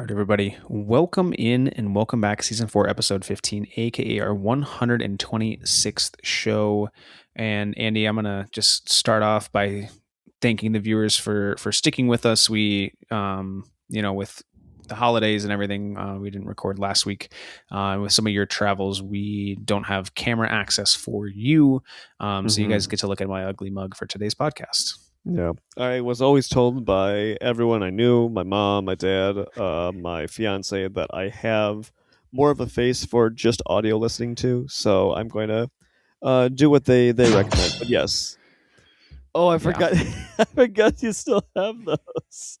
right, everybody. Welcome in and welcome back. Season 4, episode 15, aka our 126th show. And Andy, I'm gonna just start off by thanking the viewers for sticking with us. We, with the holidays and everything, we didn't record last week. With some of your travels, we don't have camera access for you, so you guys get to look at my ugly mug for today's podcast. Yeah. I was always told by everyone I knew, my mom, my dad, my fiance, that I have more of a face for just audio listening to. So I'm going to do what they recommend. But yes. Oh, I Yeah. forgot. I forgot you still have those.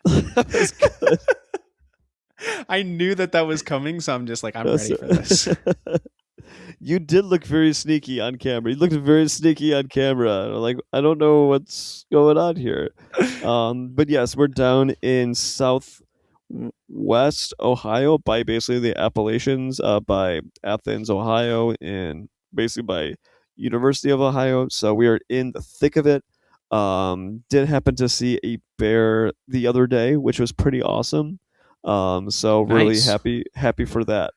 That was good. I knew that was coming, so I'm just like, I'm ready for this. You did look very sneaky on camera. You looked very sneaky on camera. Like, I don't know what's going on here. But yes, we're down in southwest Ohio by basically the Appalachians, by Athens, Ohio, and basically by University of Ohio. So we are in the thick of it. Did happen to see a bear the other day, which was pretty awesome. So really Nice. happy for that.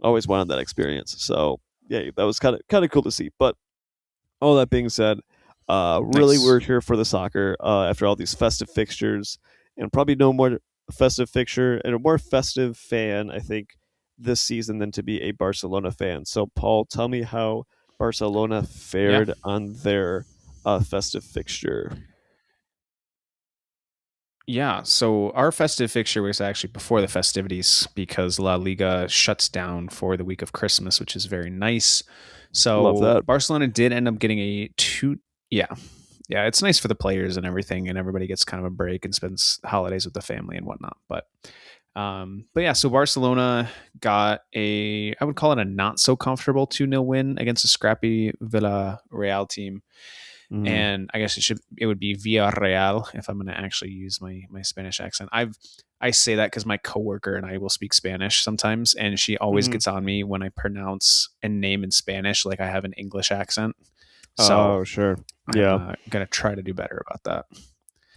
Always wanted that experience. So yeah, that was kind of cool to see. But all that being said, really Nice. we're here for the soccer after all these festive fixtures, and probably no more festive fixture and a more festive fan, I think, this season than to be a Barcelona fan. So Paul, tell me how Barcelona Yeah. fared on their festive fixture. Yeah. So our festive fixture was actually before the festivities because La Liga shuts down for the week of Christmas, which is very nice. Love So that. Barcelona did end up getting a two. Yeah. Yeah. It's nice for the players and everything, and everybody gets kind of a break and spends holidays with the family and whatnot. But yeah, so Barcelona got I would call it a not so comfortable 2-0 win against a scrappy Villarreal team. Mm. And I guess it would be Villarreal if I'm going to actually use my Spanish accent. I say that because my coworker and I will speak Spanish sometimes, and she always Mm. gets on me when I pronounce a name in Spanish like I have an English accent. So Oh, sure. I'm Yeah. gonna try to do better about that.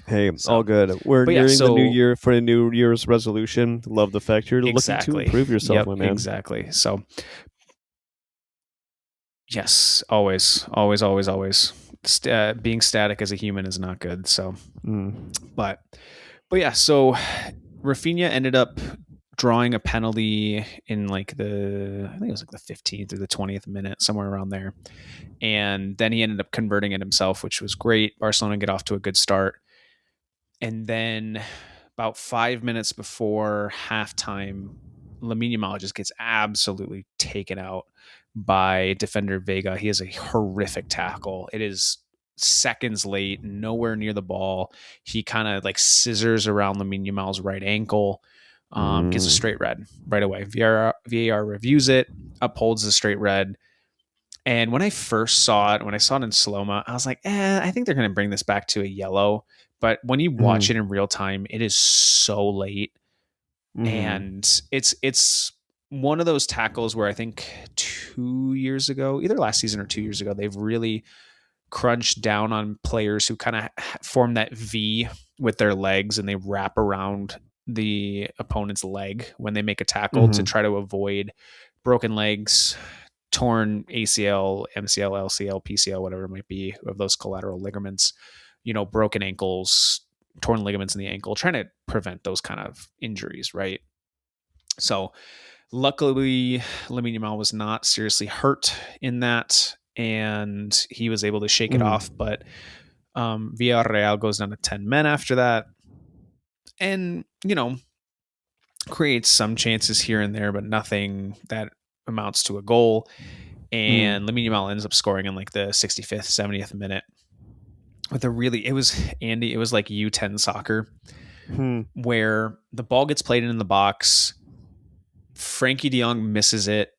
Hey, So, all good. We're but yeah, nearing the new so year for a New Year's resolution. Love the fact you're looking to exactly, improve yourself, yep, my man. exactly. So yes, always, always, always, always. Being static as a human is not good. So, Mm. but yeah, so Raphinha ended up drawing a penalty in I think it was like the 15th or the 20th minute, somewhere around there. And then he ended up converting it himself, which was great. Barcelona get off to a good start. And then about 5 minutes before halftime, Lamine Yamal just gets absolutely taken out by defender Veiga. He has a horrific tackle. It is seconds late, nowhere near the ball. He kind of like scissors around Lamine Yamal's right ankle, gives a Mm. straight red right away. VAR reviews it, upholds the straight red. And when I first saw it, when I saw it in slow mo, I was like, I think they're going to bring this back to a yellow. But when you watch Mm. it in real time, it is so late, Mm. and it's one of those tackles where I think 2 years ago, either last season or 2 years ago, they've really crunched down on players who kind of form that V with their legs and they wrap around the opponent's leg when they make a tackle to Mm. try to avoid broken legs, torn ACL, MCL, LCL, PCL, whatever it might be, of those collateral ligaments, broken ankles, torn ligaments in the ankle, trying to prevent those kind of injuries, right? So luckily, Lamine Yamal was not seriously hurt in that, and he was able to shake it off. Mm. But Villarreal goes down to 10 men after that, and creates some chances here and there, but nothing that amounts to a goal. Mm. And Lamine Yamal ends up scoring in like the 65th, 70th minute with it was Andy, it was like U10 soccer Mm. where the ball gets played in the box. Frankie de Jong misses it.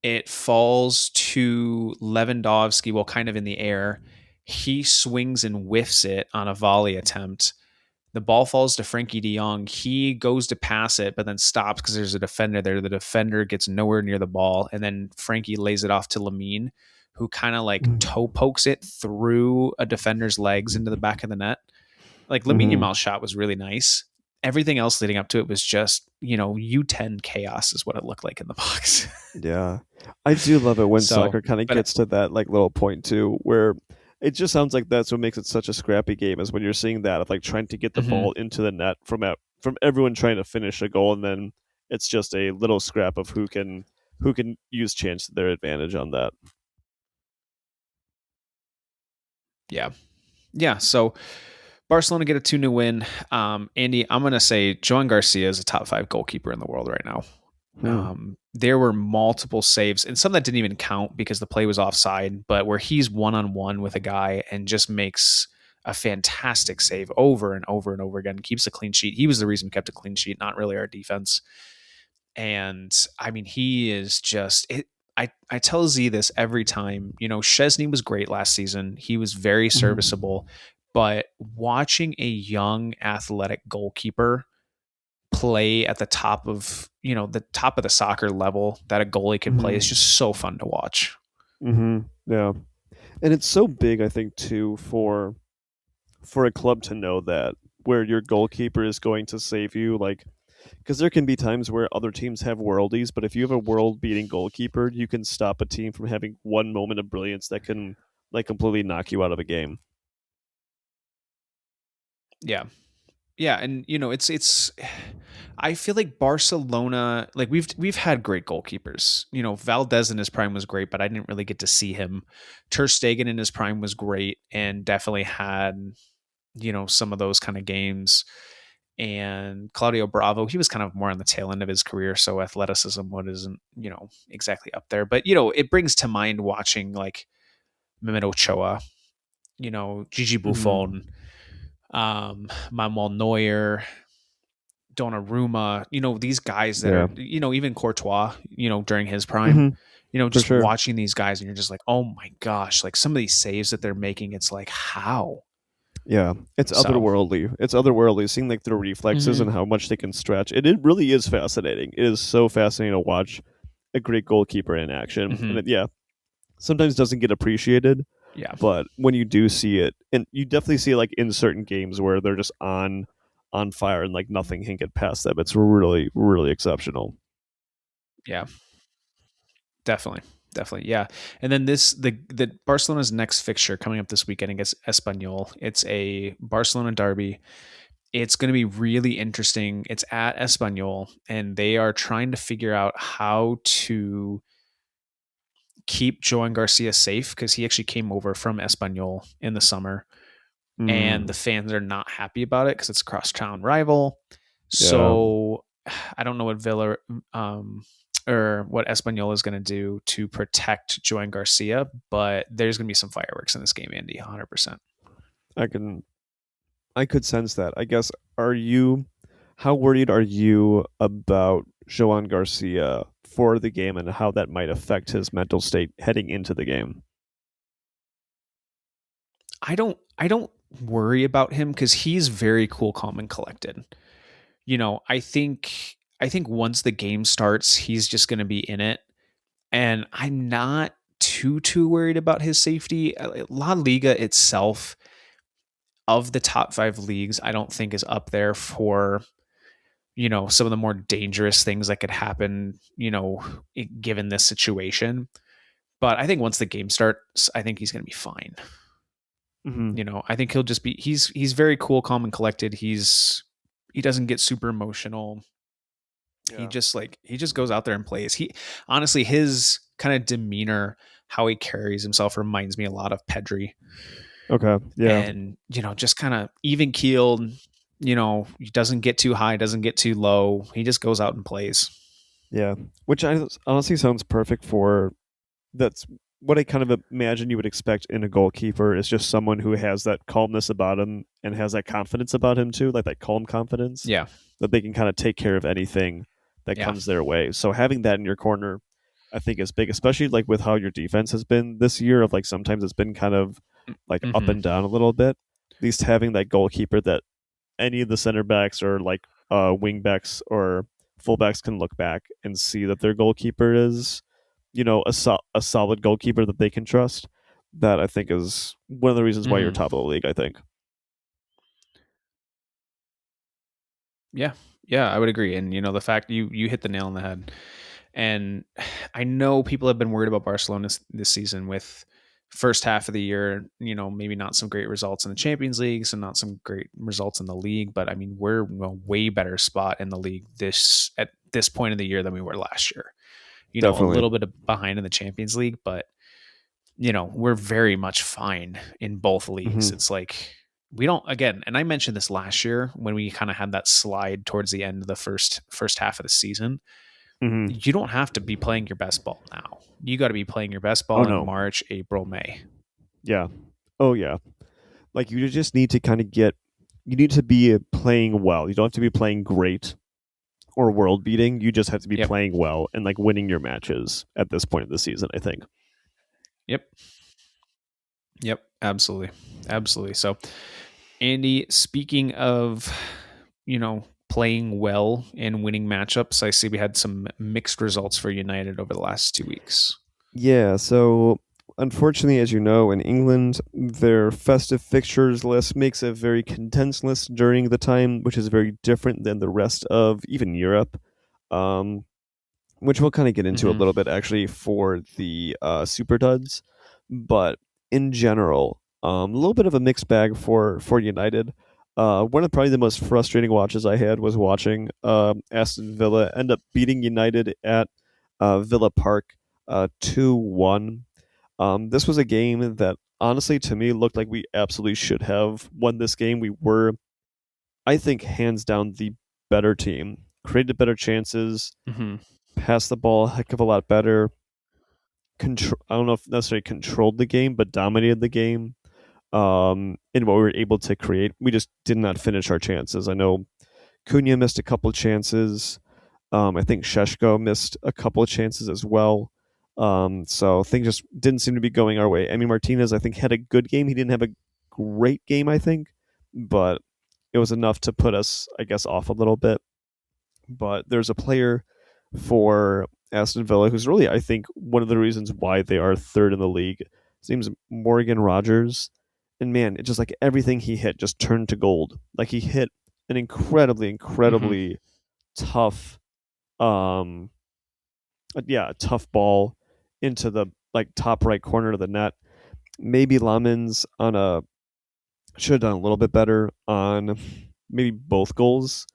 It falls to Lewandowski while kind of in the air. He swings and whiffs it on a volley attempt. The ball falls to Frankie de Jong. He goes to pass it, but then stops because there's a defender there. The defender gets nowhere near the ball, and then Frankie lays it off to Lamine, who kind of like Mm. toe pokes it through a defender's legs into the back of the net. Like Lamine Mm. Yamal's shot was really nice, everything else leading up to it was just, U10 chaos is what it looked like in the box. Yeah. I do love it when So, soccer kind of but gets to that like little point too where it just sounds like that's what makes it such a scrappy game is when you're seeing that of like trying to get the mhm, ball into the net from everyone trying to finish a goal and then it's just a little scrap of who can use chance to their advantage on that. yeah. Yeah. So Barcelona get a 2-0 win. Andy, I'm going to say Joan Garcia is a top 5 goalkeeper in the world right now. Hmm. There were multiple saves and some that didn't even count because the play was offside, but where he's one-on-one with a guy and just makes a fantastic save over and over and over again, keeps a clean sheet. He was the reason we kept a clean sheet, not really our defense. And I mean, he is just it. I tell Z this every time. Chesney was great last season. He was very Hmm. serviceable, but watching a young athletic goalkeeper play at the top of the top of the soccer level that a goalie can play is Hmm. just so fun to watch. Hmm. Yeah. And it's so big, I think, too, for a club to know that where your goalkeeper is going to save you, like because there can be times where other teams have worldies, but if you have a world-beating goalkeeper, you can stop a team from having one moment of brilliance that can like completely knock you out of a game. Yeah. Yeah, and it's I feel like Barcelona, like we've had great goalkeepers. Valdez in his prime was great, but I didn't really get to see him. Ter Stegen in his prime was great and definitely had, some of those kind of games. And Claudio Bravo, he was kind of more on the tail end of his career, so athleticism isn't, exactly up there. But it brings to mind watching like Mehmet Ochoa, Gigi Hmm. Buffon, Manuel Neuer, Donnarumma, these guys that Yeah. are, even Courtois, during his prime, Hmm. For just sure. watching these guys and you're just like, oh my gosh, like some of these saves that they're making, it's like, how? Yeah, it's So, otherworldly. It's otherworldly. Seeing like their reflexes mhm, and how much they can stretch. It really is fascinating. It is so fascinating to watch a great goalkeeper in action, and mhm, yeah, sometimes doesn't get appreciated. yeah, But when you do see it, and you definitely see it like in certain games where they're just on fire and like nothing can get past them. It's really really exceptional. yeah, definitely. Definitely, yeah. And then the Barcelona's next fixture coming up this weekend against Espanyol. It's a Barcelona derby. It's going to be really interesting. It's at Espanyol, and they are trying to figure out how to keep Joan Garcia safe because he actually came over from Espanyol in the summer, and the Mm, fans are not happy about it because it's a cross-town rival. yeah. So I don't know what Villa um, or what Espanyol is going to do to protect Joan Garcia, but there's going to be some fireworks in this game, Andy, 100%. I can I could sense that. I guess are you how worried are you about Joan Garcia for the game and how that might affect his mental state heading into the game? I don't worry about him because he's very cool, calm, and collected. I think once the game starts, he's just going to be in it, and I'm not too worried about his safety. La Liga itself, of the top 5 leagues, I don't think is up there for some of the more dangerous things that could happen. Given this situation, but I think once the game starts, I think he's going to be fine. Hmm. I think he'll just be he's very cool, calm, and collected. He doesn't get super emotional. He Yeah. just he just goes out there and plays. He honestly his kind of demeanor, how he carries himself reminds me a lot of Pedri. Okay. Yeah. And, just kind of even keeled, he doesn't get too high, doesn't get too low. He just goes out and plays. Yeah. Which I honestly sounds perfect for that's what I kind of imagine you would expect in a goalkeeper is just someone who has that calmness about him and has that confidence about him too, like that calm confidence Yeah. that they can kind of take care of anything that Yeah. comes their way. So having that in your corner, I think is big, especially like with how your defense has been this year. Of like sometimes it's been kind of like up Mm-hmm. and down a little bit. At least having that goalkeeper that any of the center backs or like wing backs or fullbacks can look back and see that their goalkeeper is a solid goalkeeper that they can trust. That I think is one of the reasons why you're Mm-hmm. top of the league. I think. Yeah, yeah, I would agree. And the fact you hit the nail on the head. And I know people have been worried about Barcelona this season with first half of the year, maybe not some great results in the Champions League, so not some great results in the league. But I mean, we're in a way better spot in the league at this point of the year than we were last year. A Definitely. little bit behind in the Champions League, but we're very much fine in both leagues. Hmm. It's like we don't again, and I mentioned this last year when we kind of had that slide towards the end of the first half of the season. Hmm. You don't have to be playing your best ball now. You got to be playing your best Oh ball in no. March, April, May. Yeah. Oh yeah. Like you just need to kind of get. You need to be playing well. You don't have to be playing great or world beating. You just have to be Yep. playing well and like winning your matches at this point of the season, I think. Yep. Yep. Absolutely. Absolutely. So, Andy, speaking of, playing well and winning matchups, I see we had some mixed results for United over the last 2 weeks. Yeah, so unfortunately, as you know, in England, their festive fixtures list makes a very condensed list during the time, which is very different than the rest of even Europe, um, which we'll kind of get into a Mm-hmm. little bit actually for the Superduds. But in general, a little bit of a mixed bag for United. One of probably the most frustrating watches I had was watching Aston Villa end up beating United at Villa Park 2-1. This was a game that honestly to me looked like we absolutely should have won this game. We were, I think, hands down the better team, created better chances, Mm-hmm. passed the ball a heck of a lot better. I don't know if necessarily controlled the game, but dominated the game in what we were able to create. We just did not finish our chances. I know Cunha missed a couple chances. I think Sheshko missed a couple of chances as well. So things just didn't seem to be going our way. I mean, Martinez, I think, had a good game. He didn't have a great game, I think, but it was enough to put us, I guess, off a little bit. But there's a player for Aston Villa who's really, I think, one of the reasons why they are third in the league. His name's Morgan Rogers. And man, it's just like everything he hit just turned to gold. Like he hit an incredibly, Mm-hmm. incredibly tough um yeah, a tough ball into the like top right corner of the net. Maybe Lamens on a should have done a little bit better on maybe both goals.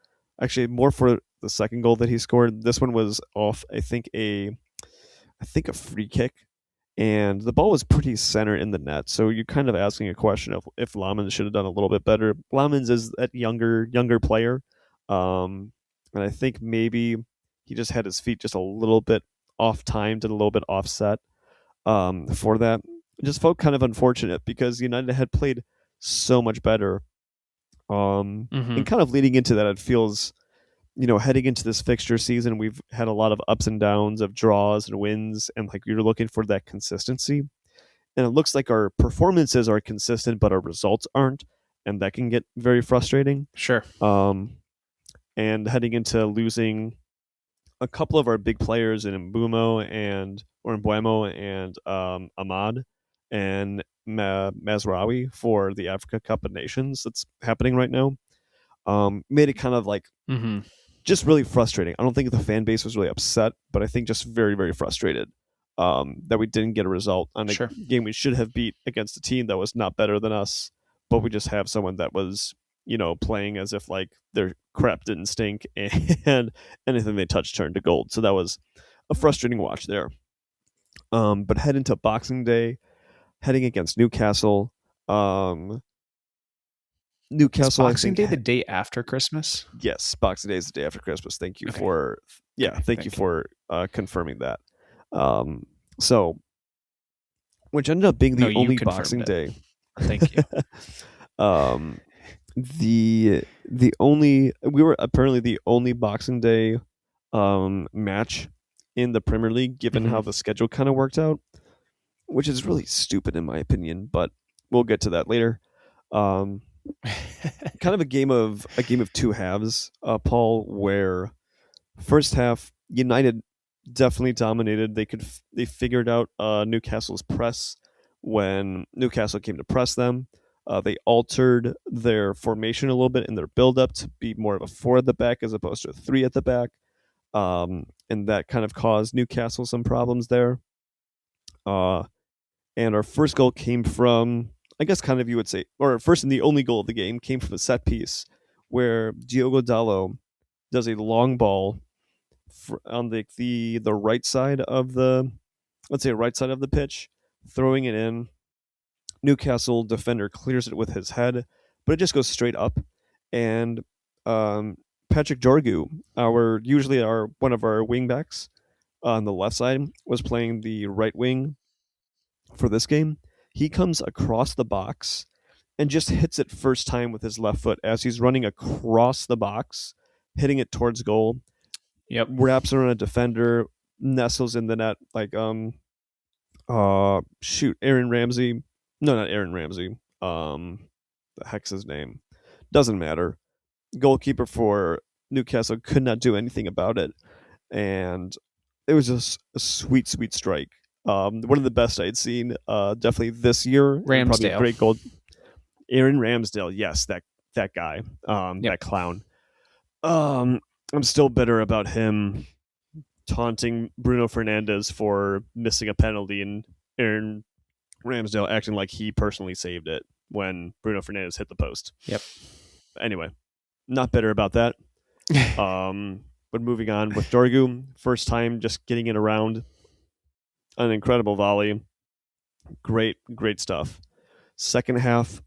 Actually, more for the second goal that he scored. This one was off, I think a free kick, and the ball was pretty centered in the net. So you're kind of asking a question of if Lamens should have done a little bit better. Lamens is that younger player, and I think maybe he just had his feet just a little bit off timed and a little bit offset for that. It just felt kind of unfortunate because United had played so much better. Mm-hmm. And kind of leading into that, it feels, heading into this fixture season, we've had a lot of ups and downs of draws and wins, and like you're looking for that consistency. And it looks like our performances are consistent, but our results aren't, and that can get very frustrating. Sure. Um, and heading into losing a couple of our big players in Mbuemo and Ahmad and Mazraoui for the Africa Cup of Nations that's happening right now, made it kind of like Mm-hmm. just really frustrating. I don't think the fan base was really upset, but I think just very, very frustrated that we didn't get a result on a Sure. game we should have beat against a team that was not better than us, but we just have someone that was, playing as if like their crap didn't stink and anything they touched turned to gold. So that was a frustrating watch there. But head into Boxing Day, heading against Newcastle. Um, Is Newcastle, I Boxing think, Day the day after Christmas? yes, Boxing Day is the day after Christmas. Thank you Okay. for, yeah, Okay. thank you Thank you. for confirming that. So, which ended up being No, the you only confirmed Boxing it. Day. Thank you. um, the only we were apparently the only Boxing Day match in the Premier League, given Mm-hmm. how the schedule kind of worked out, which is really stupid in my opinion. But we'll get to that later. Um, Kind of a game of two halves, Paul, where first half United definitely dominated. They figured out Newcastle's press when Newcastle came to press them. They altered their formation a little bit in their build-up to be more of a 4 at the back as opposed to a 3 at the back. And that kind of caused Newcastle some problems there. And our first goal came from, I guess, kind of you would say, or first and the only goal of the game came from a set piece where Diogo Dallo does a long ball on the right side of the, let's say, right side of the pitch, throwing it in. Newcastle defender clears it with his head, but it just goes straight up. And Patrick Dorgu, usually our one of our wingbacks on the left side, was playing the right wing for this game. He comes across the box and just hits it first time with his left foot as he's running across the box, hitting it towards goal. Yep. Wraps around a defender, nestles in the net like Aaron Ramsey. No, not Aaron Ramsey. The heck's his name? Doesn't matter. Goalkeeper for Newcastle could not do anything about it, and it was just a sweet, sweet strike. One of the best I'd seen, definitely this year. Ramsdale. Probably a great goal. Aaron Ramsdale, yes, that guy, that clown. I'm still bitter about him taunting Bruno Fernandes for missing a penalty and Aaron Ramsdale acting like he personally saved it when Bruno Fernandes hit the post. Yep. Anyway, not bitter about that. But moving on with Dorgu, first time just getting it around. An incredible volley. Great stuff. Second half,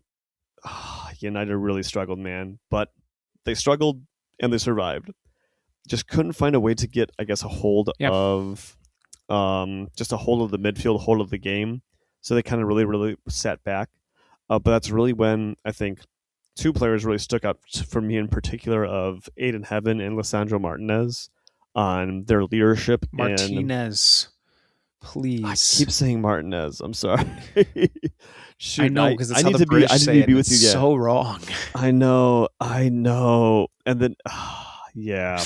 United really struggled, man. But they struggled and they survived. Just couldn't find a way to get, I guess, a hold of just a hold of the midfield, hold of the game. So they kind of really sat back. But that's really when I think two players really stuck out for me in particular of Aiden Heaven and Lisandro Martinez on their leadership. Martinez, please. I keep saying Martinez. I'm sorry. Shoot, I know, because it's I how need the to be. British I say need it. to be with you. It's so wrong. I know. And then, yeah.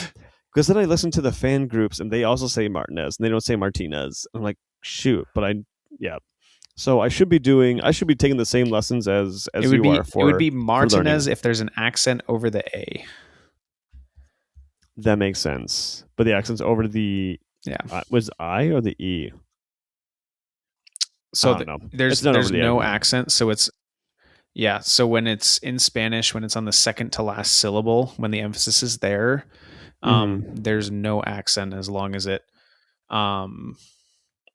Because then I listen to the fan groups and they also say Martinez and they don't say Martinez. I'm like, shoot, but yeah. So I should be taking the same lessons as you are for. It would be Martinez if there's an accent over the A. That makes sense. But the accent's over the was I or the E? So I don't know. There's no accent, so it's so when it's in Spanish, when it's on the second to last syllable, when the emphasis is there, there's no accent as long as it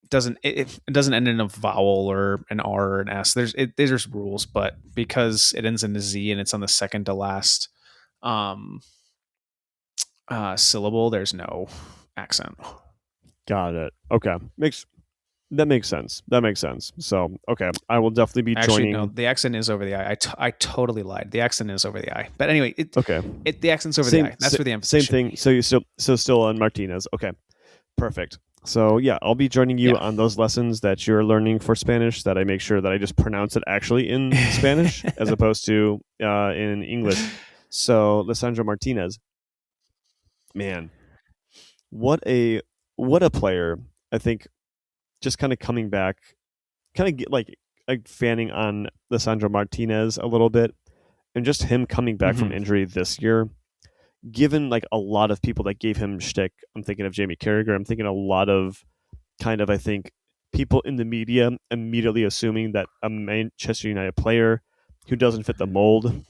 doesn't end in a vowel or an R or an S. There's rules, but because it ends in a Z and it's on the second to last syllable, there's no accent. Got it. Okay. That makes sense. So, okay, I will definitely be joining. No, the accent is over the I. I totally lied. The accent is over the I. But anyway, the accent's over the I. That's where the emphasis. Same thing. So you still on Martinez. Okay, perfect. So yeah, I'll be joining you on those lessons that you're learning for Spanish. That I make sure that I just pronounce it actually in Spanish as opposed to in English. So Lisandro Martinez, man, what a player! I think just kind of coming back, kind of get like fanning on Lisandro Martinez a little bit, and just him coming back from injury this year. Given like a lot of people that gave him shtick, I'm thinking of Jamie Carragher. I'm thinking a lot of kind of, I think, people in the media immediately assuming that a Manchester United player who doesn't fit the mold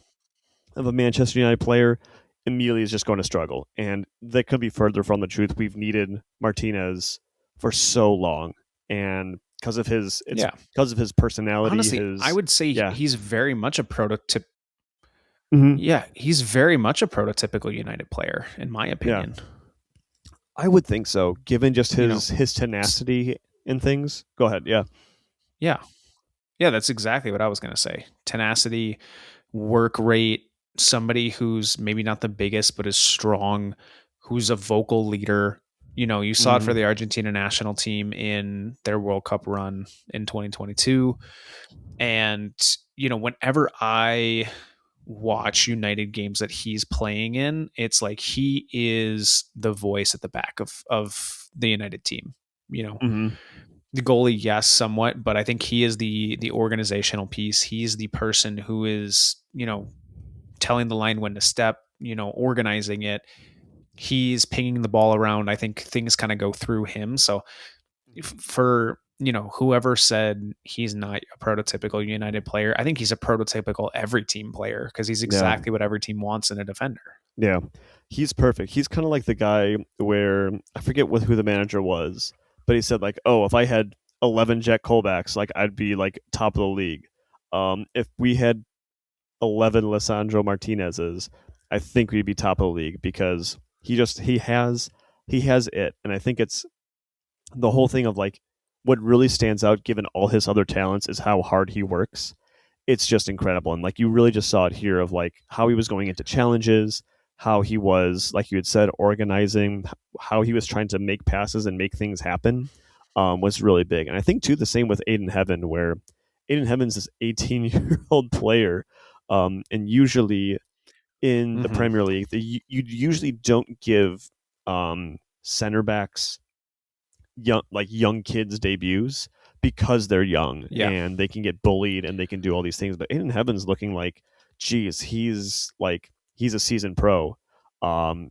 of a Manchester United player immediately is just going to struggle. And that could be further from the truth. We've needed Martinez for so long. And because of his personality. Honestly, I would say he's very much a prototype. Mm-hmm. Yeah, he's very much a prototypical United player, in my opinion. Yeah. I would think so, given just his tenacity in things. Go ahead, yeah, that's exactly what I was going to say. Tenacity, work rate, somebody who's maybe not the biggest but is strong, who's a vocal leader. You saw it for the Argentina national team in their World Cup run in 2022, and whenever I watch United games that he's playing in, it's like he is the voice at the back of the United team. The goalie, yes, somewhat, but I think he is the organizational piece. He's the person who is, telling the line when to step, organizing it. He's pinging the ball around. I think things kind of go through him. So for whoever said he's not a prototypical United player, I think he's a prototypical every team player because he's Yeah. exactly what every team wants in a defender. Yeah, he's perfect. He's kind of like the guy where I forget who the manager was, but he said like, "Oh, if I had 11 Jack Colbacks, like I'd be like top of the league. If we had 11 Lissandro Martinez's, I think we'd be top of the league because he has it, and I think it's the whole thing of like what really stands out given all his other talents is how hard he works. It's just incredible. And like you really just saw it here of like how he was going into challenges, how he was, like you had said, organizing, how he was trying to make passes and make things happen, was really big. And I think too the same with Aiden Heaven, where Aiden Heaven's this 18-year-old player, and usually in the Mm-hmm. Premier League, you usually don't give center backs young kids debuts because they're young Yeah. and they can get bullied and they can do all these things. But Aiden Heaven's looking like, geez, he's a seasoned pro.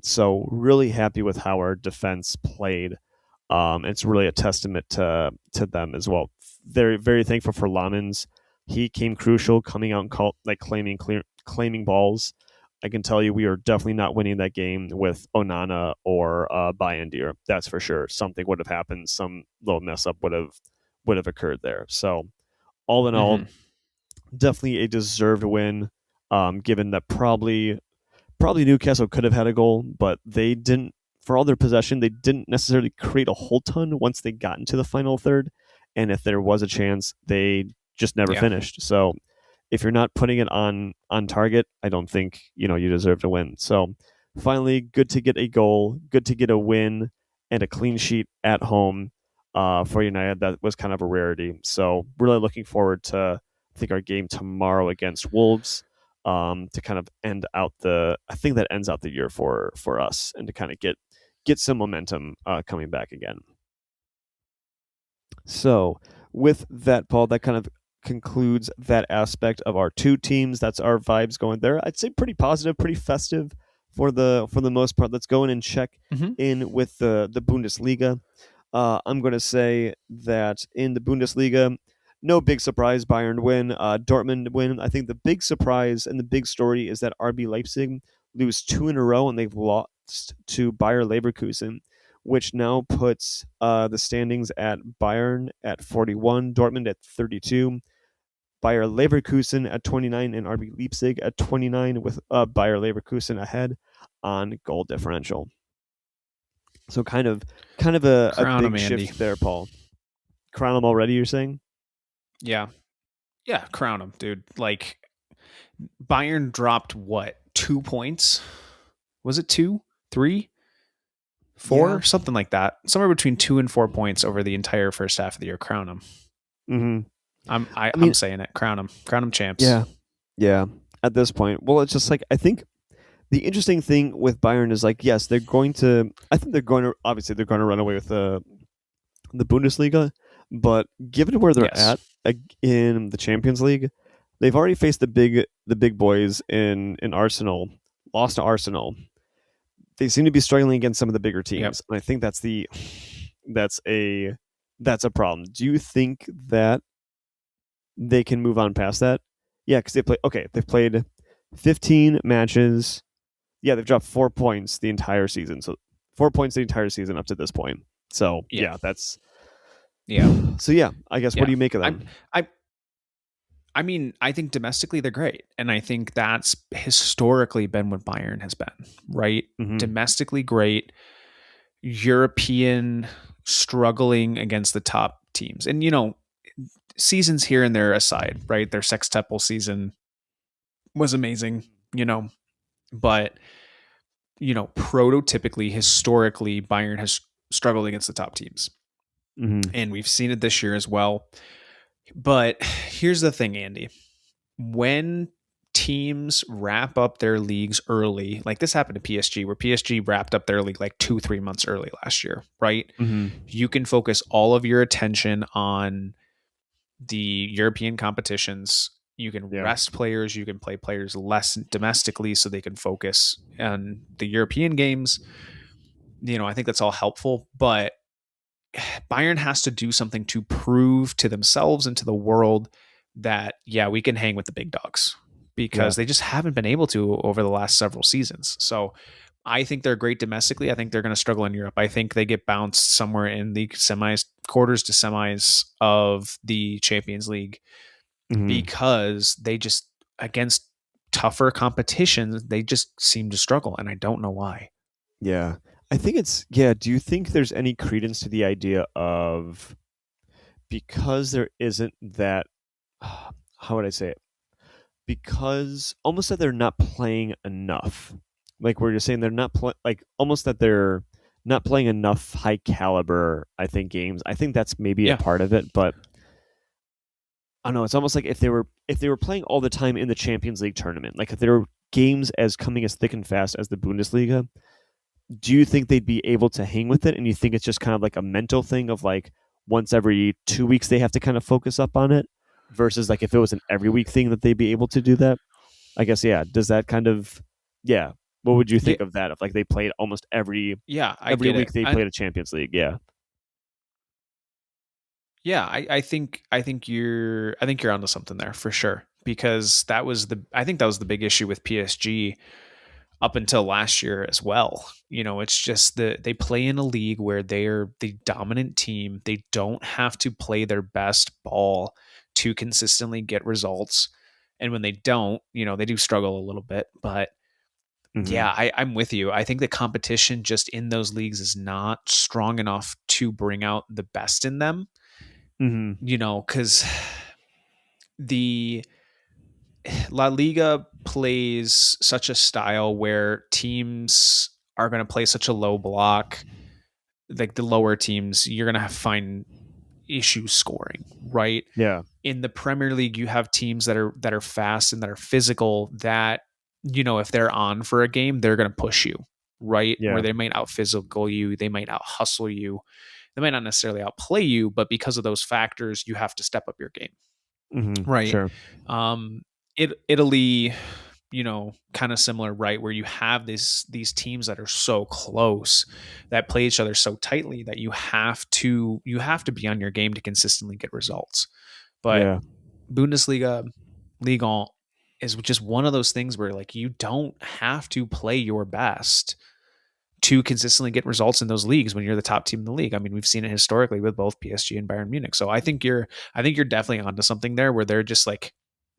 So really happy with how our defense played. It's really a testament to them as well. Very very thankful for Lamens. He came crucial, coming out and claiming balls. I can tell you we are definitely not winning that game with Onana or Bayandir. That's for sure. Something would have happened. Some little mess up would have occurred there. So all in all, Mm-hmm. definitely a deserved win. Given that probably Newcastle could have had a goal, but they didn't. For all their possession, they didn't necessarily create a whole ton once they got into the final third. And if there was a chance, they just never Yeah. finished. So if you're not putting it on target, I don't think you deserve to win. So finally, good to get a goal, good to get a win and a clean sheet at home for United. That was kind of a rarity. So really looking forward to I think our game tomorrow against Wolves, to kind of end out I think that ends out the year for us and to kind of get some momentum coming back again. So, with that, Paul, that kind of concludes that aspect of our two teams. That's our vibes going there. I'd say pretty positive, pretty festive for the most part. Let's go in and check Mm-hmm. in with the Bundesliga. I'm going to say that in the Bundesliga, no big surprise. Bayern win, Dortmund win. I think the big surprise and the big story is that RB Leipzig lose two in a row and they've lost to Bayer Leverkusen, which now puts the standings at Bayern at 41, Dortmund at 32, Bayer Leverkusen at 29, and RB Leipzig at 29, with Bayer Leverkusen ahead on goal differential. So kind of a Crown him, big Andy. shift there, Paul. Crown them already, you're saying? Yeah. Yeah. Crown him, dude. Like Bayern dropped what? 2 points? Was it two, three, Yeah. four, something like that? Somewhere between 2 and 4 points over the entire first half of the year. Crown him. Mm-hmm. I I'm mean, saying it. Crown him. Crown him champs. yeah, yeah. At this point, well, it's just like I think the interesting thing with Bayern is like, yes, they're going to. I think they're going to obviously they're going to run away with the Bundesliga, but given where they're Yes. at in the Champions League, they've already faced the big boys in Arsenal, lost to Arsenal. They seem to be struggling against some of the bigger Yep. teams, and I think that's a that's a problem. Do you think that they can move on past that? Yeah, because they've played 15 matches. Yeah, they've dropped 4 points the entire season. So 4 points the entire season up to this point. So Yeah. yeah, that's Yeah. so yeah. I guess what Yeah. do you make of I them? I I mean, I think domestically they're great. And I think that's historically been what Bayern has been, right? Mm-hmm. Domestically great, European struggling against the top teams. And seasons here and there aside, right? Their sextuple season was amazing, but prototypically, historically, Bayern has struggled against the top teams. Mm-hmm. And we've seen it this year as well. But here's the thing, Andy. When teams wrap up their leagues early, like this happened to PSG, where PSG wrapped up their league like 2-3 months early last year, right? Mm-hmm. You can focus all of your attention on the European competitions. You can Yeah. rest players, you can play players less domestically so they can focus on the European games. I think that's all helpful, but Bayern has to do something to prove to themselves and to the world that, yeah, we can hang with the big dogs, Yeah. because they just haven't been able to over the last several seasons. So I think they're great domestically. I think they're going to struggle in Europe. I think they get bounced somewhere in the semis, quarters to semis of the Champions League, Mm-hmm. because they just, against tougher competitions, they just seem to struggle. And I don't know why. Yeah. I think it's yeah. Do you think there's any credence to the idea of because there isn't that? How would I say it? Because almost that they're not playing enough. Like where you're saying they're not like almost that they're not playing enough high caliber. I think games. I think that's maybe a Yeah. part of it, but I don't know. It's almost like if they were playing all the time in the Champions League tournament, like if there were games as coming as thick and fast as the Bundesliga, do you think they'd be able to hang with it? And you think it's just kind of like a mental thing of like once every 2 weeks they have to kind of focus up on it versus like if it was an every week thing that they'd be able to do that? I guess, yeah. Does that kind of, yeah. What would you Yeah. think of that? If like they played almost Yeah, I every get week it. they played a Champions League. Yeah. Yeah, I think you're onto something there for sure, because I think that was the big issue with PSG up until last year as well. It's just that they play in a league where they're the dominant team. They don't have to play their best ball to consistently get results. And when they don't, they do struggle a little bit. But Mm-hmm. yeah, I'm with you. I think the competition just in those leagues is not strong enough to bring out the best in them, Mm-hmm. because the La Liga plays such a style where teams are going to play such a low block. Like the lower teams, you're going to find issues scoring, right? Yeah. In the Premier League, you have teams that are fast and that are physical, that if they're on for a game, they're going to push you, right? Where Yeah. they might out physical you, they might out hustle you, they might not necessarily outplay you, but because of those factors, you have to step up your game, Mm-hmm. right? Sure. Um, Italy, kind of similar, right? Where you have these teams that are so close, that play each other so tightly, that you have to be on your game to consistently get results. But Yeah. Bundesliga, Liga is just one of those things where like you don't have to play your best to consistently get results in those leagues when you're the top team in the league. I mean, we've seen it historically with both PSG and Bayern Munich. So I think you're definitely onto something there, where they're just like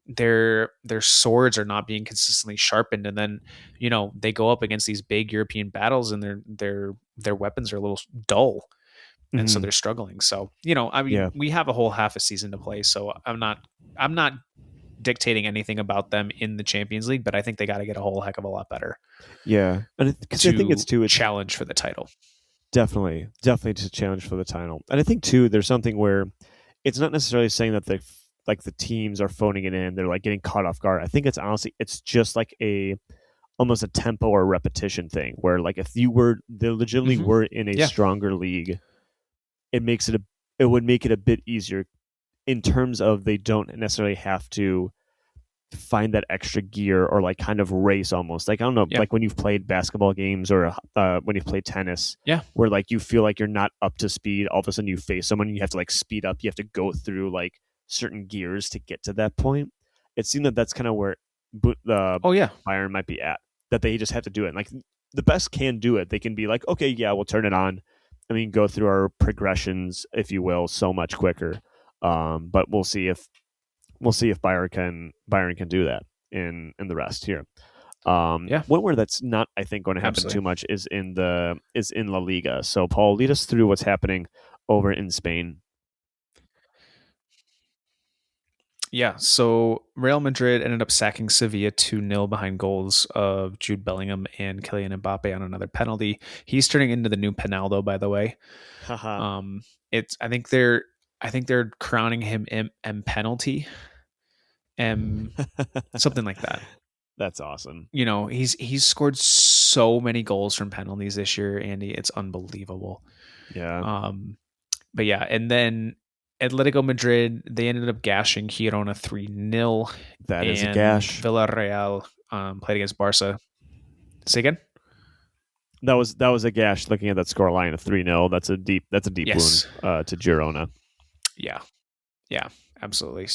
their swords are not being consistently sharpened, and then they go up against these big European battles, and their weapons are a little dull, and so Mm-hmm. they're struggling. So I mean, Yeah. we have a whole half a season to play, so I'm not dictating anything about them in the Champions League, but I think they got to get a whole heck of a lot better Yeah. And because I think it's to too, it's challenge for the title. definitely just a challenge for the title. And I think too, there's something where it's not necessarily saying that the teams are phoning it in. They're like getting caught off guard. I think it's honestly it's just like a almost a tempo or repetition thing where like if they legitimately Hmm. were in a Yeah. stronger league, it would make it a bit easier in terms of they don't necessarily have to find that extra gear or like kind of race almost like I don't know Yeah. like when you've played basketball games or when you've played tennis Yeah. where like you feel like you're not up to speed, all of a sudden you face someone and you have to like speed up, you have to go through like certain gears to get to that point. It seemed that that's kind of where the Oh yeah. Bayern might be at, that they just have to do it like the best can do it. They can be like, okay, yeah, we'll turn it on, I mean go through our progressions if you will so much quicker. But we'll see if Byron can do that in the rest here. Yeah. One where that's not, I think, going to happen too Absolutely. much is in La Liga. So, Paul, lead us through what's happening over in Spain. Yeah, so Real Madrid ended up sacking Sevilla 2-0 behind goals of Jude Bellingham and Kylian Mbappe on another penalty. He's turning into the new Penaldo, by the way. Haha. It's I think they're crowning him M penalty, something like that. That's awesome. You know, he's scored so many goals from penalties this year, Andy. It's unbelievable. Yeah, Um, but yeah, and then Atletico Madrid, they ended up gashing Girona 3-0, that is a and gash. Villarreal played against Barca. Say again? That was a gash. Looking at that score line of 3-0, that's a deep wound Yes. to Girona. Yeah. Yeah, absolutely.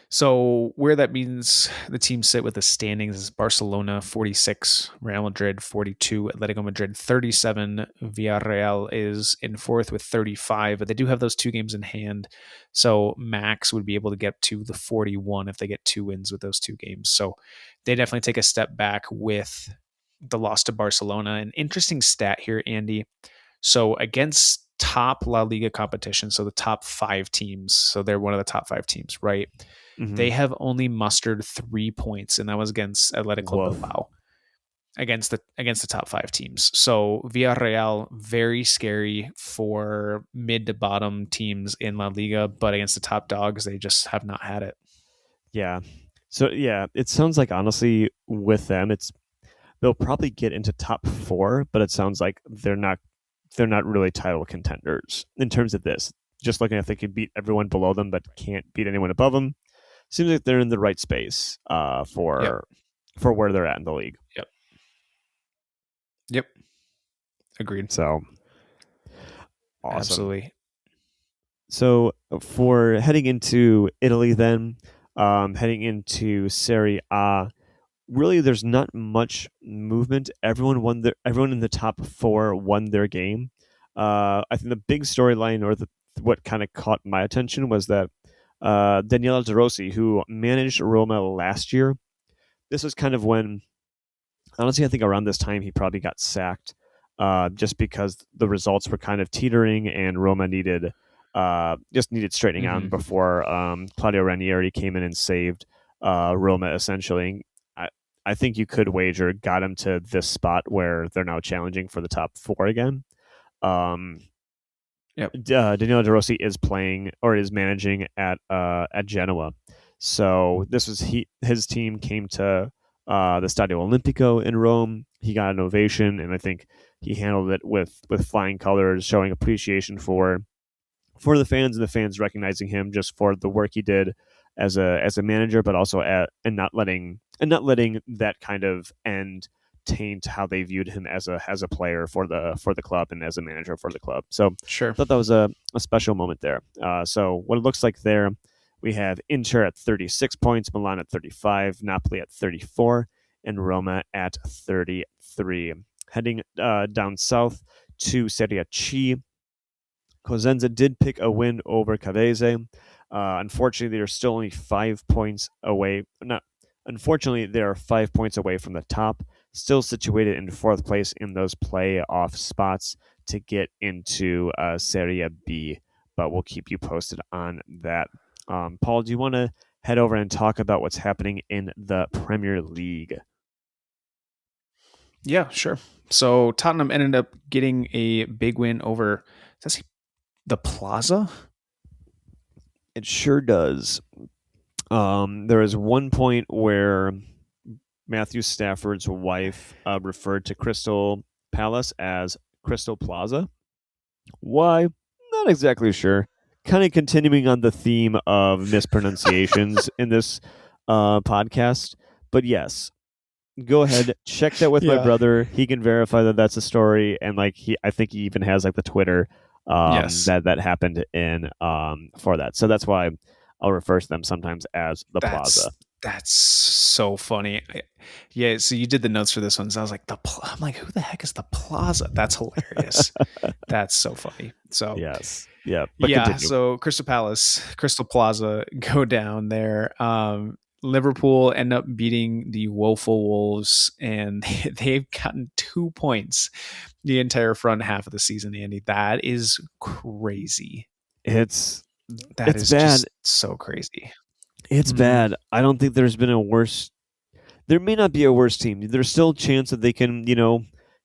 So where that means the teams sit with the standings is Barcelona 46, Real Madrid 42, Atletico Madrid 37. Villarreal is in fourth with 35, but they do have those two games in hand. So max would be able to get to the 41 if they get two wins with those two games. So they definitely take a step back with the loss to Barcelona. An interesting stat here, Andy. So against top La Liga competition, so the top five teams, so they're one of the top five teams, right? Mm-hmm. They have only mustered 3 points, and that was against Athletic Club Woof. Bilbao against the top five teams. So Villarreal, very scary for mid to bottom teams in La Liga, but against the top dogs, they just have not had it. Yeah. So yeah, it sounds like honestly with them, they'll probably get into top four, but it sounds like they're not really title contenders in terms of this. Just looking if they could beat everyone below them, but can't beat anyone above them. Seems like they're in the right space Yep. for where they're at in the league. Yep. Yep. Agreed. So awesome. Absolutely. So for heading into Italy, then heading into Serie A, really there's not much movement. Everyone in the top four won their game. I think the big storyline or what kind of caught my attention was that Daniele De Rossi, who managed Roma last year, this was kind of when, honestly, I think around this time he probably got sacked, just because the results were kind of teetering and Roma just needed straightening on before Claudio Ranieri came in and saved Roma essentially. I think you could wager got him to this spot where they're now challenging for the top four again. Yep. Danilo De Rossi is playing or is managing at Genoa, so this was his team came to the Stadio Olimpico in Rome. He got an ovation, and I think he handled it with flying colors, showing appreciation for the fans and the fans recognizing him just for the work he did as a manager, but also and not letting that kind of end taint how they viewed him as a player for the club and as a manager for the club. So Sure. I thought that was a special moment there. So what it looks like there, we have Inter at 36 points, Milan at 35, Napoli at 34, and Roma at 33. Heading down south to Serie C, Cosenza did pick a win over Cavese. Unfortunately, they're still only 5 points away. Unfortunately, they are 5 points away from the top, still situated in fourth place in those playoff spots to get into Serie B. But we'll keep you posted on that. Paul, do you want to head over and talk about what's happening in the Premier League? Yeah, sure. So Tottenham ended up getting a big win over the Plaza. It sure does. There is one point where Matthew Stafford's wife referred to Crystal Palace as Crystal Plaza. Why? Not exactly sure. Kind of continuing on the theme of mispronunciations in this podcast. But yes, go ahead, check that with my brother. He can verify that that's a story, and I think he even has the Twitter Yes. that happened in for that. So that's why I'll refer to them sometimes as the Plaza. That's so funny. Yeah, so you did the notes for this one. So I was like, I'm like, who the heck is the Plaza? That's hilarious. That's so funny. So yes, yeah, continue. So Crystal Plaza go down there. Liverpool end up beating the woeful Wolves, and they've gotten 2 points the entire front half of the season, Andy. That is crazy. It's bad. Just so crazy. It's bad. I don't think there's been a worse. There may not be a worse team. There's still a chance that they can,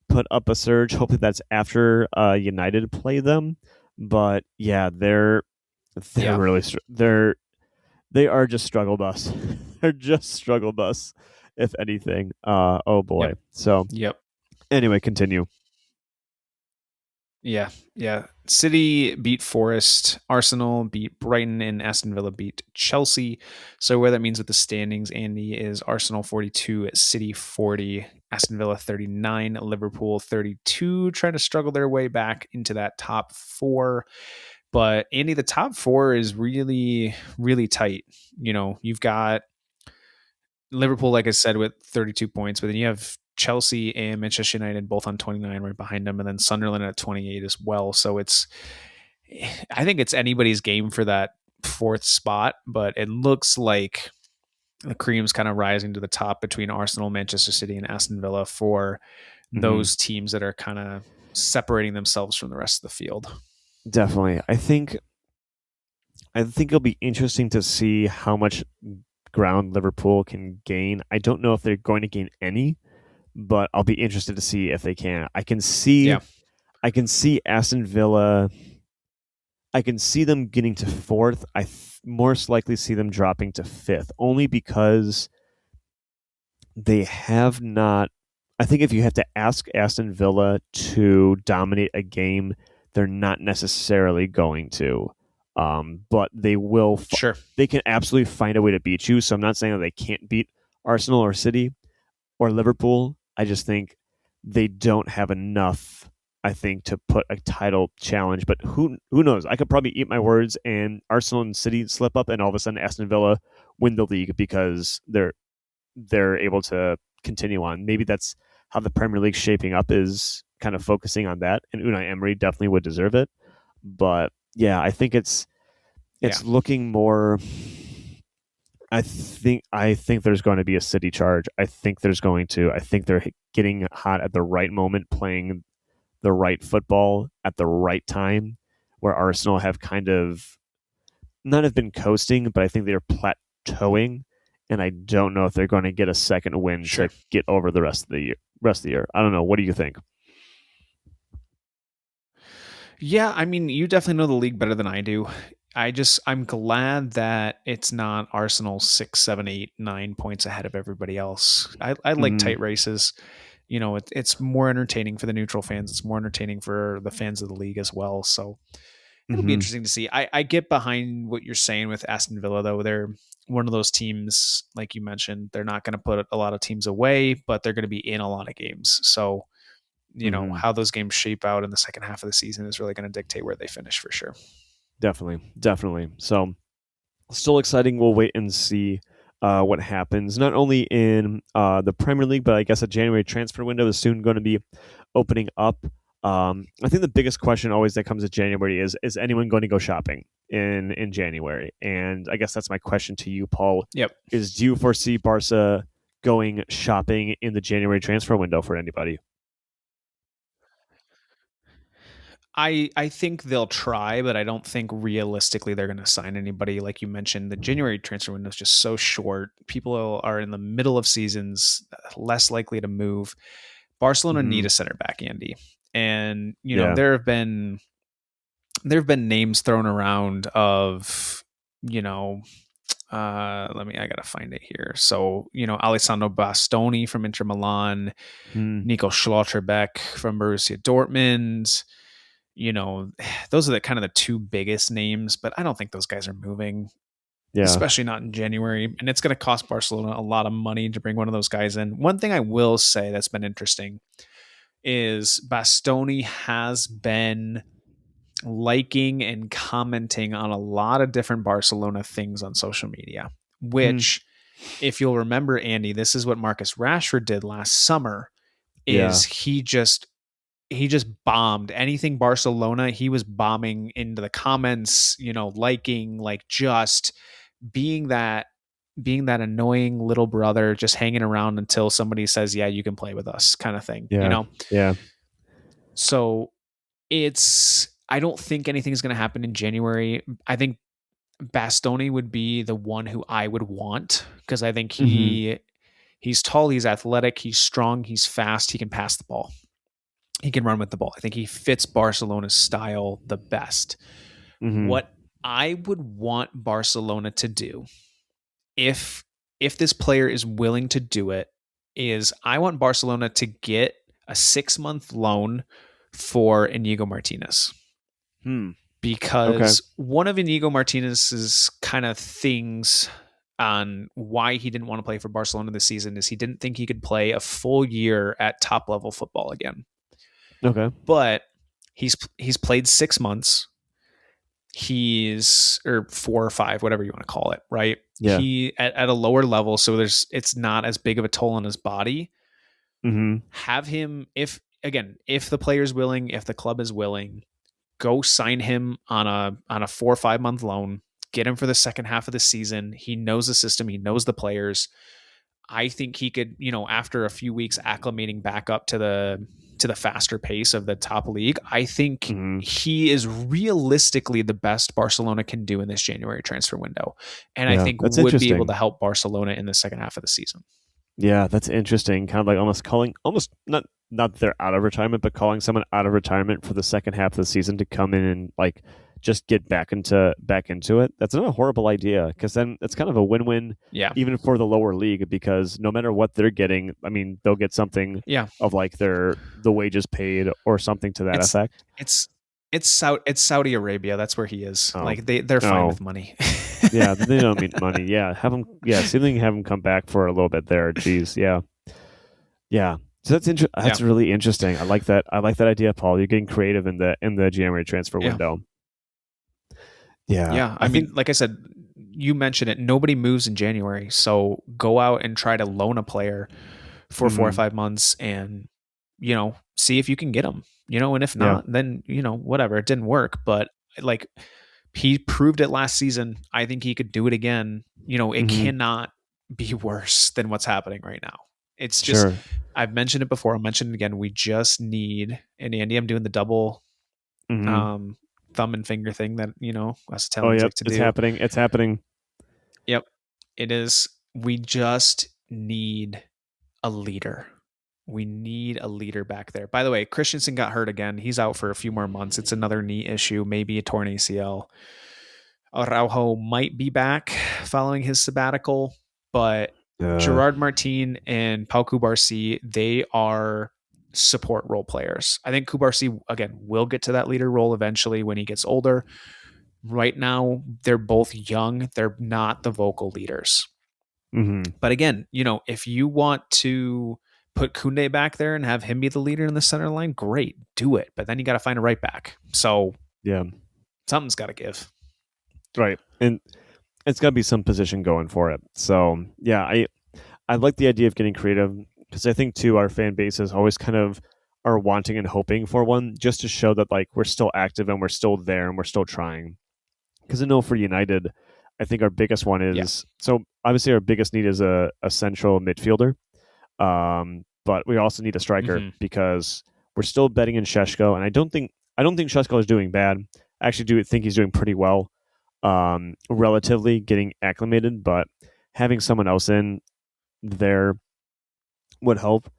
put up a surge. Hopefully that's after United play them. But yeah, they're really They are just struggle bus. They're just struggle bus, if anything. Oh boy. Yep. So Yep. anyway, continue. Yeah, yeah. City beat Forest, Arsenal beat Brighton, and Aston Villa beat Chelsea. So where that means with the standings, Andy, is Arsenal 42, City 40, Aston Villa 39, Liverpool 32, trying to struggle their way back into that top four. But Andy, the top four is really, really tight. You've got Liverpool, like I said, with 32 points, but then you have Chelsea and Manchester United both on 29 right behind them, and then Sunderland at 28 as well. So I think it's anybody's game for that fourth spot, but it looks like the cream's kind of rising to the top between Arsenal, Manchester City, and Aston Villa for Mm-hmm. those teams that are kind of separating themselves from the rest of the field. Definitely. I think it'll be interesting to see how much ground Liverpool can gain. I don't know if they're going to gain any, but I'll be interested to see if they can. Yeah, I can see Aston Villa. I can see them getting to fourth. Most likely see them dropping to fifth, only because they have not. I think if you have to ask Aston Villa to dominate a game, they're not necessarily going to. But they will. sure. They can absolutely find a way to beat you. So I'm not saying that they can't beat Arsenal or City or Liverpool. I just think they don't have enough. I think to put a title challenge, but who knows? I could probably eat my words, and Arsenal and City slip up, and all of a sudden Aston Villa win the league because they're able to continue on. Maybe that's how the Premier League's shaping up, is kind of focusing on that. And Unai Emery definitely would deserve it. But yeah, I think it's Yeah, looking more. I think there's going to be a City charge. I think they're getting hot at the right moment, playing the right football at the right time, where Arsenal have kind of not have been coasting, but I think they're plateauing, and I don't know if they're going to get a second win to sure. get over the rest of the year. I don't know. What do you think? Yeah, I mean, you definitely know the league better than I do. I'm glad that it's not Arsenal 6, 7, 8, 9 points ahead of everybody else. I like Mm-hmm. tight races. It's more entertaining for the neutral fans. It's more entertaining for the fans of the league as well. So it'll be Mm-hmm. interesting to see. I get behind what you're saying with Aston Villa, though. They're one of those teams, like you mentioned, they're not going to put a lot of teams away, but they're going to be in a lot of games. So Mm-hmm. how those games shape out in the second half of the season is really going to dictate where they finish for sure. Definitely. So still exciting. We'll wait and see what happens. Not only in the Premier League, but I guess a January transfer window is soon going to be opening up. I think the biggest question always that comes to January is anyone going to go shopping in January? And I guess that's my question to you, Paul. Yep. Is do you foresee Barca going shopping in the January transfer window for anybody? I think they'll try, but I don't think realistically they're going to sign anybody. Like you mentioned, the January transfer window is just so short. People are in the middle of seasons, less likely to move. Barcelona Mm-hmm. need a center back, Andy, and Yeah. there have been names thrown around of you know I gotta find it here. So, Alessandro Bastoni from Inter Milan, Mm, Nico Schlotterbeck from Borussia Dortmund. You know, those are the kind of the two biggest names, but I don't think those guys are moving, yeah. especially not in January. And it's going to cost Barcelona a lot of money to bring one of those guys in. One thing I will say that's been interesting is Bastoni has been liking and commenting on a lot of different Barcelona things on social media, Mm, which, if you'll remember, Andy, this is what Marcus Rashford did last summer. yeah. Is he just bombed anything Barcelona. He was bombing into the comments, liking, like, just being that being that annoying little brother, just hanging around until somebody says, yeah, you can play with us, kind of thing, Yeah. Yeah. So I don't think anything's going to happen in January. I think Bastoni would be the one who I would want, because I think Mm-hmm. he's tall, he's athletic, he's strong, he's fast, he can pass the ball. He can run with the ball. I think he fits Barcelona's style the best. Mm-hmm. What I would want Barcelona to do if this player is willing to do it, is I want Barcelona to get a 6-month loan for Inigo Martinez. Okay. Because one of Inigo Martinez's kind of things on why he didn't want to play for Barcelona this season is he didn't think he could play a full year at top level football again. Okay. But he's played 6 months. He's or 4 or 5, whatever you want to call it, right? Yeah. He at a lower level, so it's not as big of a toll on his body. Have him if the player's willing, if the club is willing, go sign him on a 4 or 5 month loan. Get him for the second half of the season. He knows the system. He knows the players. I think he could, after a few weeks acclimating back up to the faster pace of the top league, I think he is realistically the best Barcelona can do in this January transfer window. And I think would be able to help Barcelona in the second half of the season. Yeah, that's interesting. Kind of like almost not that they're out of retirement, but calling someone out of retirement for the second half of the season to come in and like just get back into it. That's not a horrible idea, because then it's kind of a win-win, even for the lower league, because no matter what they're getting, I mean, they'll get something of like the wages paid or something to that effect. It's Saudi Arabia. That's where he is. Like they're fine with money. Yeah, they don't need money. Yeah, have him. Yeah, see if they can have him come back for a little bit there. Jeez, yeah. So that's really interesting. I like that. I like that idea, Paul. You're getting creative in the January transfer window. Yeah. I mean, like I said, you mentioned it. Nobody moves in January, so go out and try to loan a player for 4 or 5 months, and see if you can get them. And if not, then whatever. It didn't work, but like he proved it last season. I think he could do it again. It cannot be worse than what's happening right now. It's just I've mentioned it before. I'll mention it again. We just need, and Andy, I'm doing the double thumb and finger thing that us Italians like to do. It's happening. Yep, it is. We just need a leader. We need a leader back there. By the way, Christensen got hurt again. He's out for a few more months. It's another knee issue, maybe a torn ACL. Araujo might be back following his sabbatical, but Gerard Martin and Pau Cubarsí, they are support role players. I think Cubarsí, again, will get to that leader role eventually when he gets older. Right now, they're both young. They're not the vocal leaders. But again, if you want to put Koundé back there and have him be the leader in the center line, great, do it. But then you got to find a right back. So something's got to give. Right. And it's got to be some position going for it. So I like the idea of getting creative, because I think too our fan bases always kind of are wanting and hoping for one, just to show that like we're still active and we're still there and we're still trying. Because I know for United, I think our biggest one is so obviously our biggest need is a central midfielder, but we also need a striker, because we're still betting in Šeško, and I don't think Šeško is doing bad. I actually do think he's doing pretty well, relatively getting acclimated, but having someone else in there would help.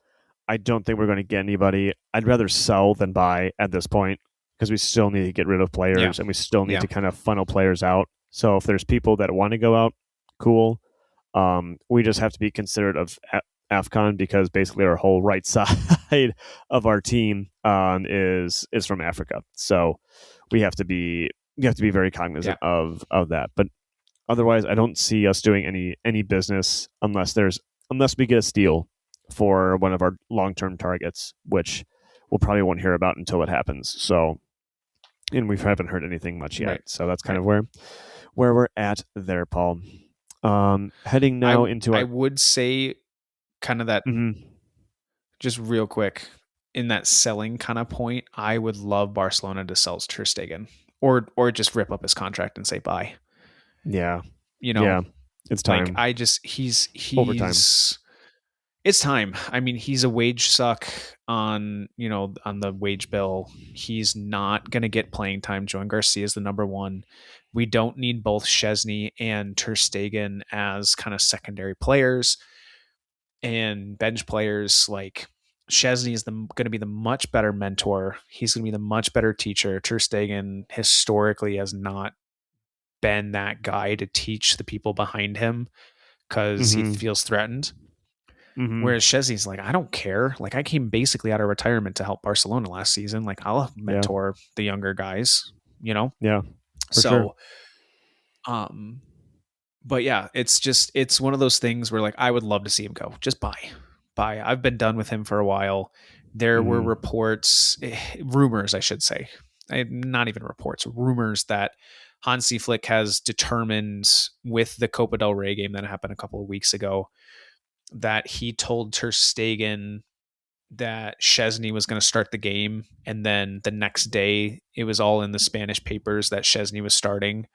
I don't think we're going to get anybody. I'd rather sell than buy at this point, because we still need to get rid of players and we still need to kind of funnel players out. So if there's people that want to go out, cool. We just have to be considerate of AFCON, because basically our whole right side of our team is from Africa. So we have to be very cognizant of that. But otherwise, I don't see us doing any business unless we get a steal for one of our long-term targets, which we'll probably won't hear about until it happens. So, and we haven't heard anything much yet. Right. So that's kind of where we're at there, Paul. Heading now into I would say kind of that just real quick in that selling kind of point, I would love Barcelona to sell Ter Stegen or just rip up his contract and say bye. Yeah. It's time. Like he's overtime. It's time. I mean, he's a wage suck on the wage bill. He's not going to get playing time. Joan Garcia is the number one. We don't need both Szczesny and Ter Stegen as kind of secondary players and bench players. Like Szczesny is going to be the much better mentor. He's going to be the much better teacher. Ter Stegen historically has not been that guy to teach the people behind him. because he Mm-hmm. feels threatened. Mm-hmm. Whereas Chesney's like, I don't care. Like, I came basically out of retirement to help Barcelona last season. Like, I'll Yeah. mentor the younger guys, you know? Yeah. For sure. So, um, but yeah, it's one of those things where like I would love to see him go. Just buy. I've been done with him for a while. There were Mm-hmm. reports, rumors, I should say, not even reports, rumors that Hansi Flick has determined with the Copa del Rey game that happened a couple of weeks ago that he told Ter Stegen that Chesney was going to start the game, and then the next day it was all in the Spanish papers that Chesney was starting,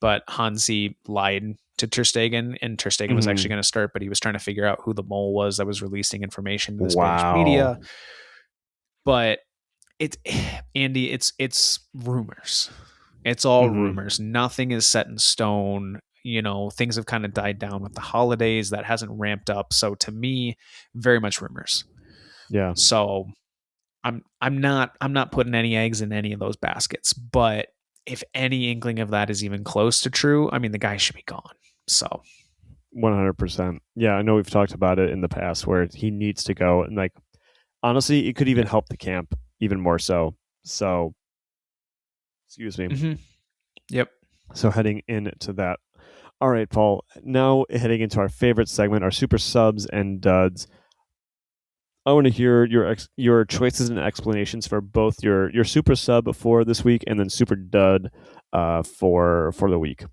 but Hansi lied to Ter Stegen, and Ter Stegen was actually Mm-hmm. going to start, but he was trying to figure out who the mole was that was releasing information to the Spanish Wow. media. But it's Andy, it's rumors. It's all Mm-hmm. rumors. Nothing is set in stone. You know, things have kind of died down with the holidays. That hasn't ramped up. So to me, very much rumors. Yeah. So I'm not putting any eggs in any of those baskets. But if any inkling of that is even close to true, I mean the guy should be gone. So 100%. Yeah, I know we've talked about it in the past where he needs to go, and like honestly, it could even yeah. help the camp even more so. So, excuse me. Mm-hmm. Yep. So heading into that. All right, Paul. Now heading into our favorite segment, our super subs and duds. I want to hear your choices and explanations for both your super sub for this week and then super dud for the week.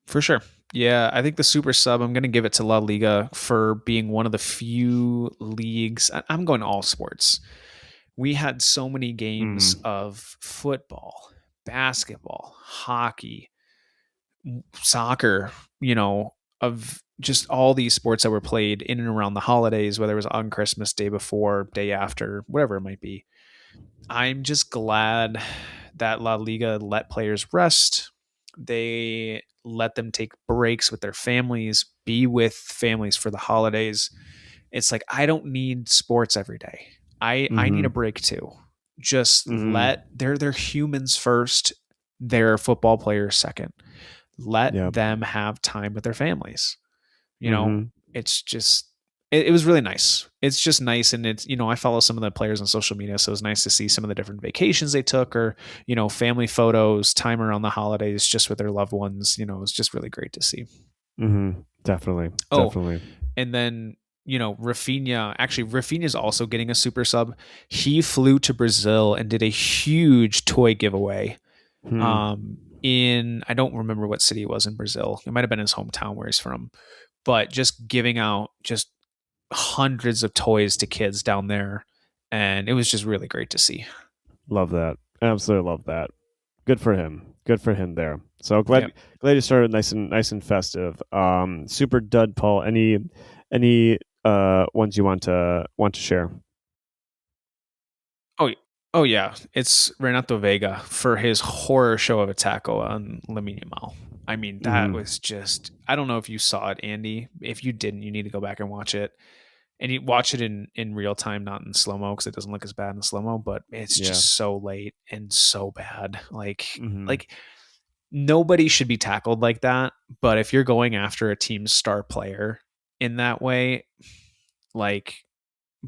For sure. Yeah, I think the super sub, I'm going to give it to La Liga for being one of the few leagues. I'm going all sports. We had so many games Mm-hmm. of football, basketball, hockey, soccer, of just all these sports that were played in and around the holidays, whether it was on Christmas, day before, day after, whatever it might be. I'm just glad that La Liga let players rest. They let them take breaks with their families, be with families for the holidays. It's like I don't need sports every day. I need Mm-hmm. a break too. Just Mm-hmm. let they're humans first, they're football players second. Let Yep. them have time with their families. You know, Mm-hmm. it's just it was really nice. It's just nice, and it's I follow some of the players on social media, so it's nice to see some of the different vacations they took, or family photos, time around the holidays, just with their loved ones. It's just really great to see. Mm-hmm. Definitely. Oh, Definitely. and then Raphinha. Actually, Raphinha's also getting a super sub. He flew to Brazil and did a huge toy giveaway. Hmm. In I don't remember what city it was in Brazil. It might have been his hometown where he's from, but just giving out just hundreds of toys to kids down there, and it was just really great to see. Love that. Absolutely love that. Good for him. Good for him there. So Yep. glad you started nice and festive. Super dud, Paul. Any ones you want to share? Oh, oh yeah, it's Renato Veiga for his horror show of a tackle on Lamine Yamal. I mean, that Mm-hmm. was just. I don't know if you saw it, Andy. If you didn't, you need to go back and watch it. And you watch it in real time, not in slow mo, because it doesn't look as bad in slow mo. But it's Yeah. just so late and so bad. Mm-hmm. Like nobody should be tackled like that. But if you're going after a team's star player in that way, like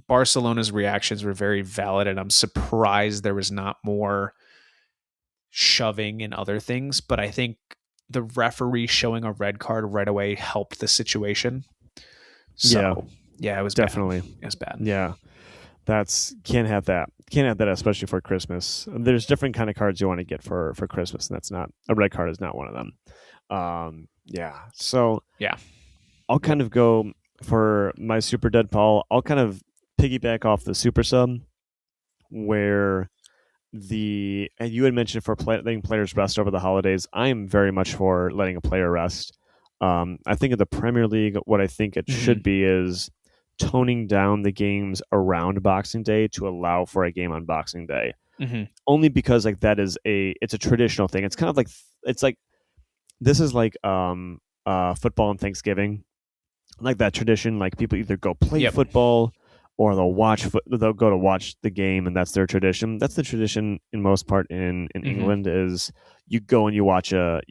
Barcelona's reactions were very valid, and I'm surprised there was not more shoving and other things. But I think the referee showing a red card right away helped the situation. Yeah. So yeah, it was bad. Definitely. It was bad. Yeah. That's can't have that. Can't have that, especially for Christmas. There's different kind of cards you want to get for Christmas, and that's not a red card is not one of them. Yeah. So Yeah. I'll Yep. kind of go for my super dead Paul. I'll kind of piggyback off the super sub where and you had mentioned for letting players rest over the holidays. I am very much for letting a player rest. I think of the Premier League, what I think it Mm-hmm. should be is toning down the games around Boxing Day to allow for a game on Boxing Day. Mm-hmm. Only because like that is it's a traditional thing. It's kind of like it's like this is like football and Thanksgiving, like that tradition. Like people either go play Yep. football or they'll go to watch the game, and that's their tradition. That's the tradition in most part in Mm-hmm. England, is you go and you watch a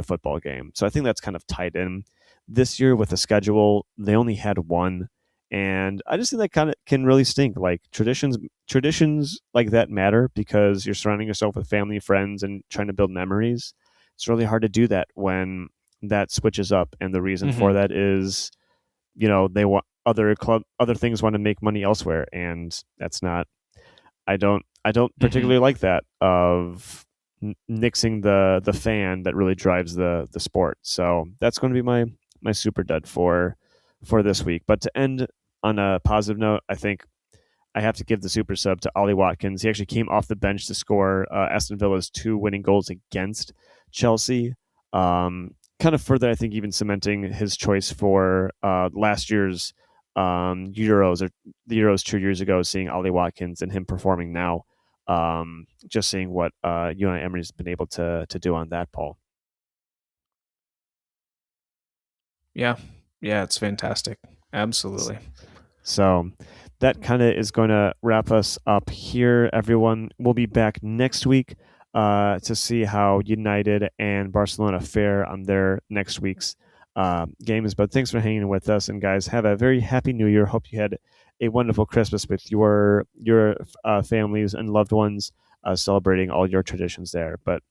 football game. So I think that's kind of tied in. This year with the schedule, they only had one, and I just think that kind of can really stink. Like traditions like that matter because you're surrounding yourself with family, friends, and trying to build memories. It's really hard to do that when that switches up, and the reason for Mm-hmm. that is, they want other things want to make money elsewhere, and that's not. I don't Mm-hmm. particularly like that of nixing the fan that really drives the sport. So that's going to be my super dud for this week. But to end on a positive note, I think I have to give the super sub to Ollie Watkins. He actually came off the bench to score Aston Villa's two winning goals against Chelsea. Kind of further, I think, even cementing his choice for last year's Euros, or the Euros 2 years ago, seeing Ollie Watkins and him performing now. Just seeing what Unai Emery's been able to do on that, Paul. Yeah. Yeah, it's fantastic. Absolutely. So that kind of is going to wrap us up here, everyone. We'll be back next week to see how United and Barcelona fare on their next week's games. But thanks for hanging with us, and guys, have a very happy New Year. Hope you had a wonderful Christmas with your families and loved ones, celebrating all your traditions there. But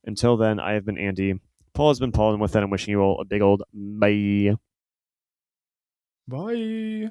until then, I have been Andy. Paul has been Paul, and with that, I'm wishing you all a big old bye. Bye.